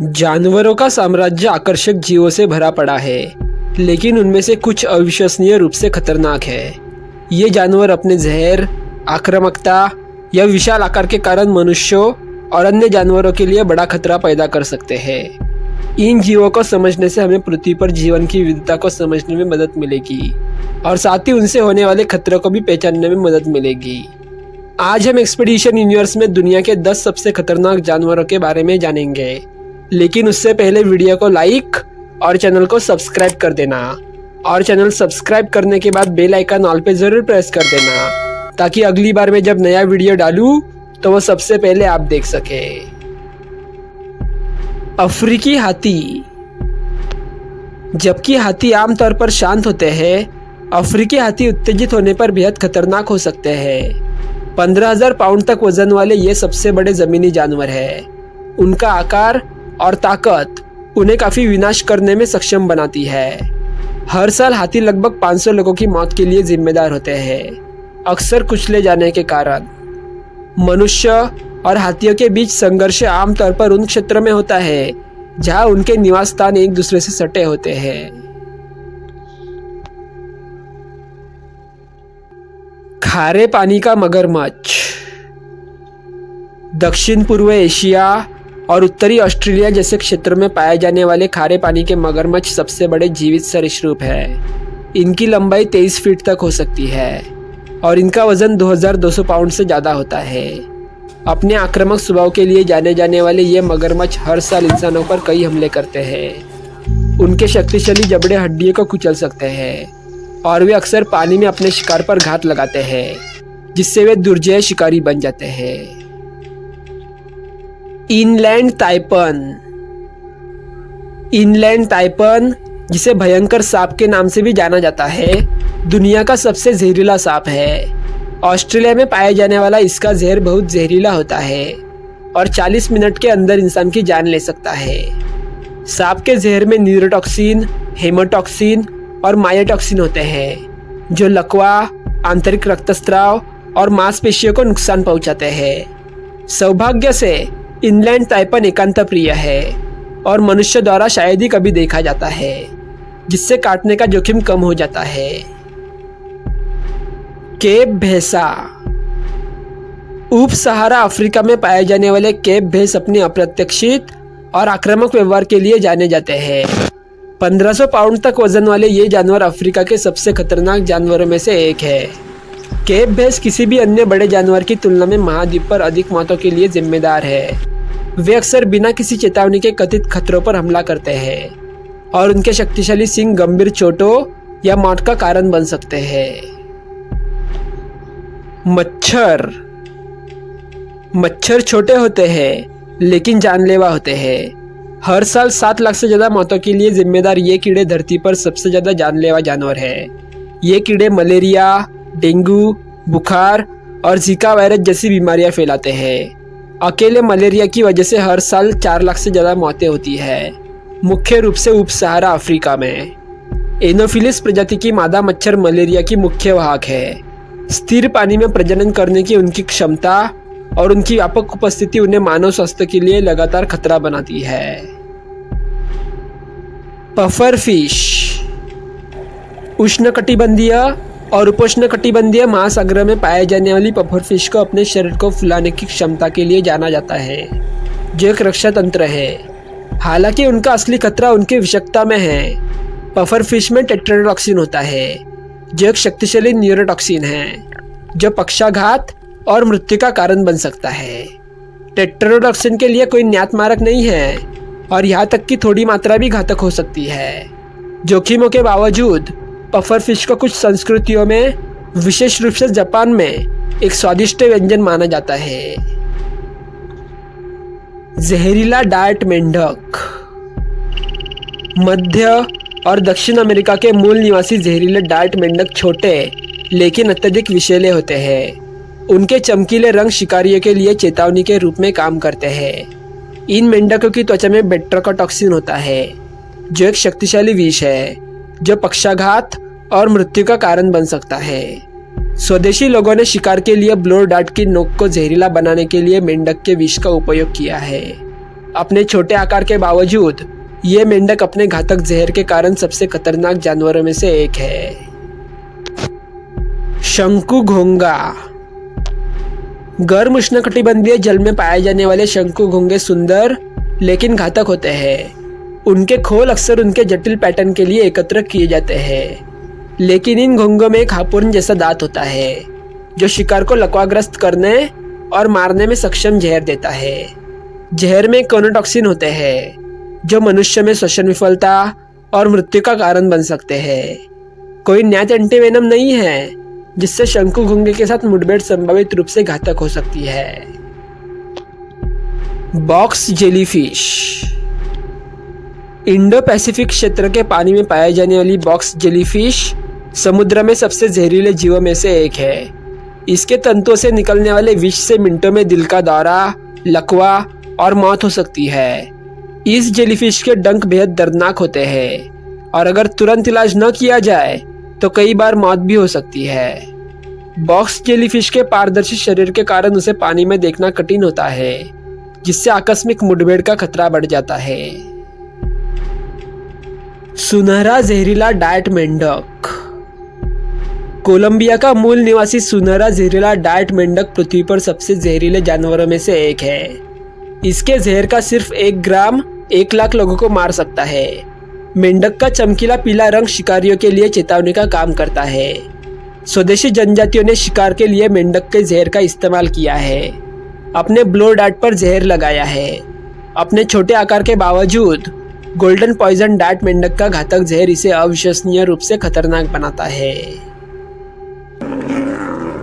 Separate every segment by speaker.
Speaker 1: जानवरों का साम्राज्य आकर्षक जीवों से भरा पड़ा है, लेकिन उनमें से कुछ अविश्वसनीय रूप से खतरनाक है। ये जानवर अपने जहर, आक्रामकता या विशाल आकार के कारण मनुष्यों और अन्य जानवरों के लिए बड़ा खतरा पैदा कर सकते हैं। इन जीवों को समझने से हमें पृथ्वी पर जीवन की विविधता को समझने में मदद मिलेगी और साथ ही उनसे होने वाले खतरों को भी पहचानने में मदद मिलेगी। आज हम एक्सपीडिशन यूनिवर्स में दुनिया के 10 सबसे खतरनाक जानवरों के बारे में जानेंगे, लेकिन उससे पहले वीडियो को लाइक और चैनल को सब्सक्राइब कर देना और चैनल सब्सक्राइब करने के बाद बेल आइकन ऑल पे जरूर प्रेस कर देना, ताकि अगली बार मैं जब नया वीडियो डालूं तो वो सबसे पहले आप देख सके। अफ्रीकी हाथी। जबकि हाथी आमतौर पर शांत होते हैं, अफ्रीकी हाथी उत्तेजित होने पर बेहद खतरनाक हो सकते हैं। 15,000 पाउंड तक वजन वाले ये सबसे बड़े जमीनी जानवर हैं। उनका आकार और ताकत उन्हें काफी विनाश करने में सक्षम बनाती है। हर साल हाथी लगभग 500 लोगों की मौत के लिए जिम्मेदार होते हैं, अक्सर कुचले जाने के कारण। मनुष्य और हाथियों के बीच संघर्ष आमतौर पर उन क्षेत्रों में होता है जहां उनके निवास स्थान एक दूसरे से सटे होते हैं। खारे पानी का मगरमच्छ। दक्षिण पूर्व एशिया और उत्तरी ऑस्ट्रेलिया जैसे क्षेत्रों में पाए जाने वाले खारे पानी के मगरमच्छ सबसे बड़े जीवित सरीसृप हैं। इनकी लंबाई 23 फीट तक हो सकती है और इनका वजन 2,200 पाउंड से ज़्यादा होता है। अपने आक्रामक स्वभाव के लिए जाने जाने वाले ये मगरमच्छ हर साल इंसानों पर कई हमले करते हैं। उनके शक्तिशाली जबड़े हड्डियों को कुचल सकते हैं और वे अक्सर पानी में अपने शिकार पर घात लगाते हैं, जिससे वे दुर्जय शिकारी बन जाते हैं। Inland taipan. इनलैंड ताइपन, जिसे भयंकर सांप के नाम से भी जाना जाता है, दुनिया का सबसे जहरीला सांप है। ऑस्ट्रेलिया में पाया जाने वाला इसका जहर बहुत जहरीला होता है और 40 मिनट के अंदर इंसान की जान ले सकता है। सांप के जहर में न्यूरोटॉक्सिन, हेमोटॉक्सिन और मायोटॉक्सिन होते हैं, जो लकवा, आंतरिक रक्तस्राव और मांसपेशियों को नुकसान पहुंचाते हैं। सौभाग्य से इनलैंड ताइपन एकांत प्रिय है और मनुष्य द्वारा शायद ही कभी देखा जाता है, जिससे काटने का जोखिम कम हो जाता है। केप भैंसा। उप सहारा अफ्रीका में पाए जाने वाले केप भैंस अपने अप्रत्याशित और आक्रामक व्यवहार के लिए जाने जाते हैं। 1500 पाउंड तक वजन वाले ये जानवर अफ्रीका के सबसे खतरनाक जानवरों में से एक है। केप भैंस किसी भी अन्य बड़े जानवर की तुलना में महाद्वीप पर अधिक मौतों के लिए जिम्मेदार है। वे अक्सर बिना किसी चेतावनी के कथित खतरों पर हमला करते हैं और उनके शक्तिशाली सींग गंभीर चोटों या मौत का कारण बन सकते हैं। मच्छर। मच्छर छोटे होते हैं लेकिन जानलेवा होते हैं। हर साल 7 लाख से ज्यादा मौतों के लिए जिम्मेदार ये कीड़े धरती पर सबसे ज्यादा जानलेवा जानवर हैं। ये कीड़े मलेरिया, डेंगू, बुखार और जीका वायरस जैसी बीमारियां फैलाते हैं। अकेले मलेरिया की वजह से हर साल 4 लाख से ज़्यादा मौतें होती है, मुख्य रूप से उप सहारा अफ्रीका में। एनोफिलिस प्रजाति की मादा मच्छर मलेरिया की मुख्य वाहक है। स्थिर पानी में प्रजनन करने की उनकी क्षमता और उनकी व्यापक उपस्थिति उन्हें मानव स्वास्थ्य के लिए लगातार खतरा बनाती है। Puffer fish. उष्णकटिबंधीय और उपोष्णकटिबंधीय महासागर में पाए जाने वाली पफर फिश को अपने शरीर को फुलाने की क्षमता के लिए जाना जाता है, जो एक रक्षा तंत्र है। हालांकि उनका असली खतरा उनकी विषाक्तता में है। पफर फिश में टेट्राडॉक्सिन होता है, जो एक शक्तिशाली न्यूरोटॉक्सिन है, जो पक्षाघात और मृत्यु का कारण बन सकता है। टेट्राडॉक्सिन के लिए कोई ज्ञात मारक नहीं है और यहाँ तक कि थोड़ी मात्रा भी घातक हो सकती है। जोखिमों के बावजूद पफर फिश को कुछ संस्कृतियों में, विशेष रूप से जापान में, एक स्वादिष्ट व्यंजन माना जाता है। जहरीला डार्ट मेंढक। मध्य और दक्षिण अमेरिका के मूल निवासी जहरीले डार्ट मेंढक छोटे लेकिन अत्यधिक विषैले होते हैं। उनके चमकीले रंग शिकारियों के लिए चेतावनी के रूप में काम करते हैं। इन मेंढकों की त्वचा में बेट्राकोटॉक्सिन होता है, जो एक शक्तिशाली विष है, जो पक्षाघात और मृत्यु का कारण बन सकता है। स्वदेशी लोगों ने शिकार के लिए ब्लोर डार्ट की नोक को जहरीला बनाने के लिए मेंढक के विष का उपयोग किया है। अपने छोटे आकार के बावजूद ये मेंढक अपने घातक जहर के कारण सबसे खतरनाक जानवरों में से एक है। शंकु घोंगा। गर्म उष्णकटिबंधीय जल में पाए जाने वाले शंकु घोंगे सुंदर लेकिन घातक होते हैं। उनके खोल अक्सर उनके जटिल पैटर्न के लिए एकत्र किए जाते हैं, लेकिन इन घोंगों में एक हार्पून जैसा दांत होता है जो शिकार को लकवाग्रस्त करने और मारने में सक्षम जहर देता है। जहर में कोनोटॉक्सिन होते हैं जो मनुष्य में श्वसन विफलता और मृत्यु का कारण बन सकते हैं। कोई ज्ञात एंटीवेनम नहीं है जिससे शंकु घोंगे के साथ मुठभेड़ संभावित रूप से घातक हो सकती है। Box jellyfish. इंडो पैसिफिक क्षेत्र के पानी में पाई जाने वाली बॉक्स जेलीफिश समुद्र में सबसे जहरीले जीवों में से एक है। इसके तंतुओं से निकलने वाले विष से मिनटों में दिल का दौरा, लकवा और मौत हो सकती है। इस जेलीफिश के डंक बेहद दर्दनाक होते हैं और अगर तुरंत इलाज न किया जाए तो कई बार मौत भी हो सकती है। बॉक्स जेलीफिश के पारदर्शी शरीर के कारण उसे पानी में देखना कठिन होता है, जिससे आकस्मिक मुठभेड़ का खतरा बढ़ जाता है। सुनहरा जहरीला डायट मेंढक। कोलंबिया का मूल निवासी सुनहरा जहरीला डायट मेंढक पृथ्वी पर सबसे जहरीले जानवरों में से एक है। इसके जहर का सिर्फ 1 ग्राम 1 लाख लोगों को मार सकता है। मेंढक का चमकीला पीला रंग शिकारियों के लिए चेतावनी का काम करता है। स्वदेशी जनजातियों ने शिकार के लिए मेंढक के जहर का इस्तेमाल किया है, अपने ब्लो डार्ट पर जहर लगाया है। अपने छोटे आकार के बावजूद गोल्डन पॉइजन डार्ट मेंढक का घातक जहर इसे अविश्वसनीय रूप से खतरनाक बनाता है।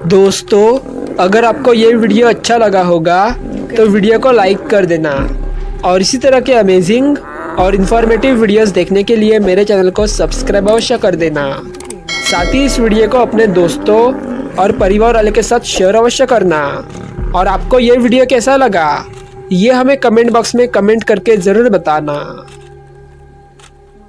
Speaker 1: दोस्तों, अगर आपको ये वीडियो अच्छा लगा होगा तो वीडियो को लाइक कर देना और इसी तरह के अमेजिंग और इन्फॉर्मेटिव वीडियोस देखने के लिए मेरे चैनल को सब्सक्राइब अवश्य कर देना। साथ ही इस वीडियो को अपने दोस्तों और परिवार वाले के साथ शेयर अवश्य करना। और आपको ये वीडियो कैसा लगा ये हमें कमेंट बॉक्स में कमेंट करके ज़रूर बताना।